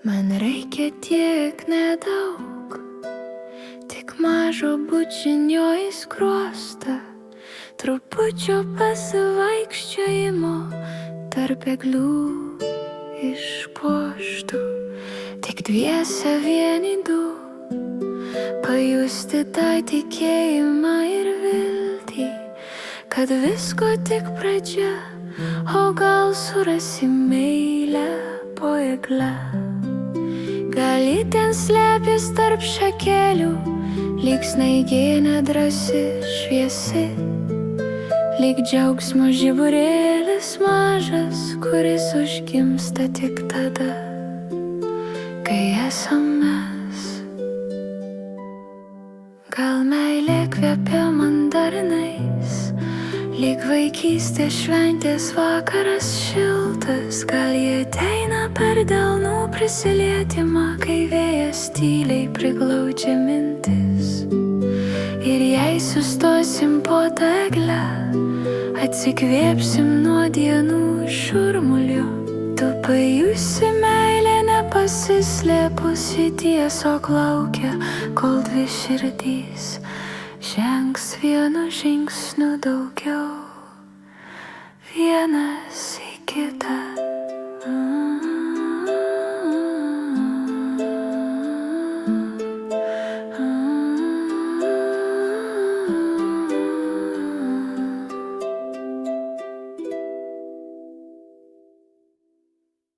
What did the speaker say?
Man reikia tiek nedaug, tik mažo bučinio į skruostą, trupučio pasivaikščiojimo tarp eglių išpuoštų. Tik dviese vieni du, pajusti tą tikėjimą ir viltį, kad visko tik pradžia, o gal surasi meilę po egle. Gali ten slėptis tarp šakelių, lyg snaigė nedrąsi šviesi, lyg džiaugsmo žiburėlis mažas, kuris užgimsta tik tada, kai esam mes. Gal meilė kvepia mandarinais, lyg vaikystės šventės vakaras šiltas. Gal jie ateina per delnų prisilietimą, kai vėjas tyliai priglaudžia mintis. Ir jei sustosim po tą eglę, atsikvėpsim nuo dienų šurmulio. Tu pajusi meilę nepasislėpusi, tiesiog laukia, kol dvi širdys žengs vienu žingsniu daugiau, vienas į kitą.